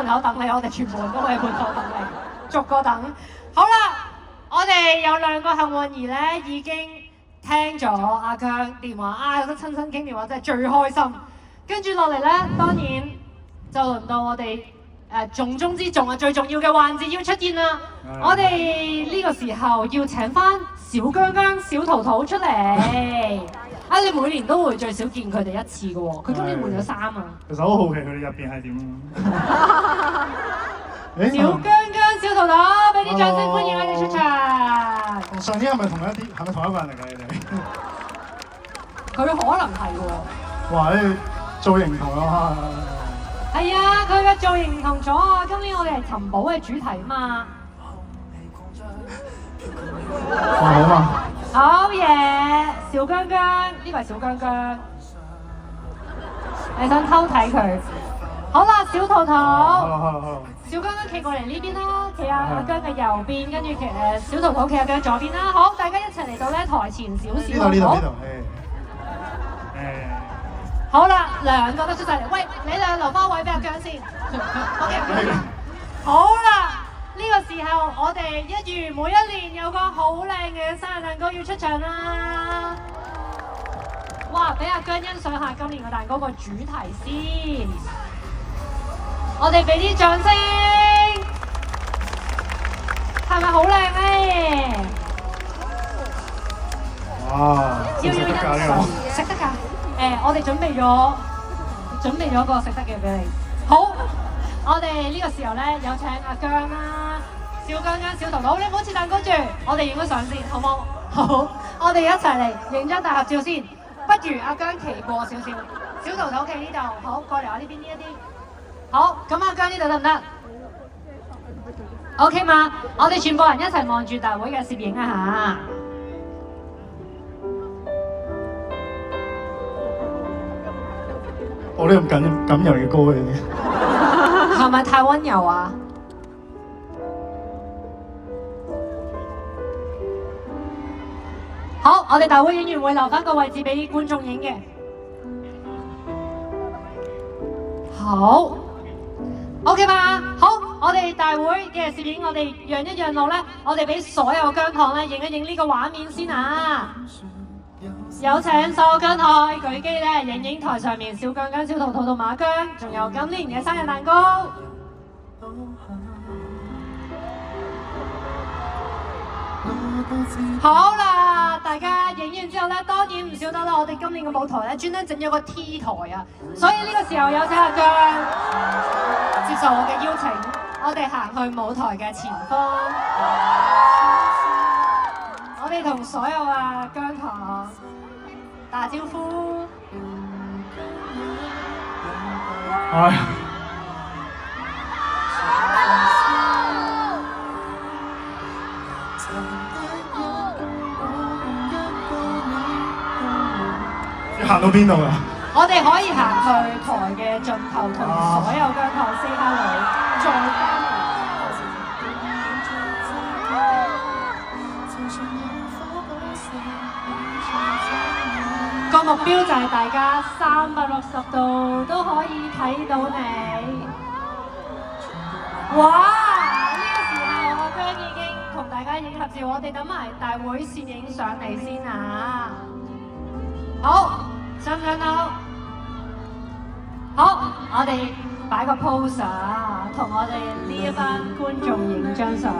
門口等你，我哋全部人都喺門口等你，逐個等。好啦，我哋有2個幸運兒咧，已經聽咗阿姜電話啊，有得親身傾電話真係最開心。跟住落嚟咧，當然就輪到我哋重中之重啊，最重要嘅環節要出現啦！我哋呢個時候要請翻小姜姜、小桃桃出嚟。啊，你每年都會最少見佢哋1次嘅喎，佢今年換咗衫啊！其實好好奇佢哋入邊係點。小姜姜、小桃桃，俾啲掌聲歡迎佢哋出場。上年係咪同一個人嚟㗎？你哋？佢可能係喎。哇！你造型唔同啊！係啊，佢嘅造型唔同咗啊！今年我哋係尋寶嘅主題啊嘛。哇！好嘛。好嘢，小姜姜，呢個係小姜姜。你想偷睇佢？好啦，小桃桃。小姜姜企過嚟呢邊啦，企阿姜嘅右邊，跟住小桃桃企阿姜左邊啦。好，大家一齊嚟到咧台前少少。呢度。好啦，2個都出晒嚟。喂，你2留翻位俾阿姜先。OK。好啦，呢個時候我哋一如每一年有個好靚嘅生日蛋糕要出場啦。哇，俾阿姜欣賞下今年個蛋糕個主題先。我哋俾啲掌聲，係咪好靚咧？哇！要欣賞，食得㗎。我哋準備咗個食得嘅俾你。好，我哋呢個時候咧有請阿姜啦、小姜姜、小桃桃，你唔好切蛋糕住，我哋影咗相先，好冇？好，我哋一齊嚟影張大合照先。不如阿姜企過少少，小桃桃企呢度，好，過嚟我呢邊呢一啲。好，咁阿姜呢度得唔得 ？OK 嘛？我哋全部人一齊望住大會嘅攝影一下。我呢咁感人嘅歌嚟嘅，係咪太溫柔啊？好，我哋大會影員會留翻個位置俾觀眾影嘅。好 ，OK 嘛？好，我哋大會嘅攝影，我哋讓一讓路咧，我哋俾所有姜糖咧影一影呢個畫面先啊！有請所有姜糖舉機咧，影影台上面小姜姜、小桃桃同馬姜，仲有今年嘅生日蛋糕。好啦，大家影完之後咧，當然唔少得啦。我哋今年嘅舞台咧，專登整咗個 T 台啊，所以呢個時候有請阿姜接受我嘅邀請，我哋行去舞台嘅前方，我哋同所有姜糖打招呼。要行到邊度啊？我哋可以行去台嘅盡頭，同所有姜糖 say hello， 再加埋。個目標就係大家360度都可以睇到你。哇！呢個時候阿姜已經同大家影合照，我哋等埋大會攝影上嚟先啊！好，想唔想到？好，我哋擺個 pose 啊，同我哋呢一班觀眾影張相。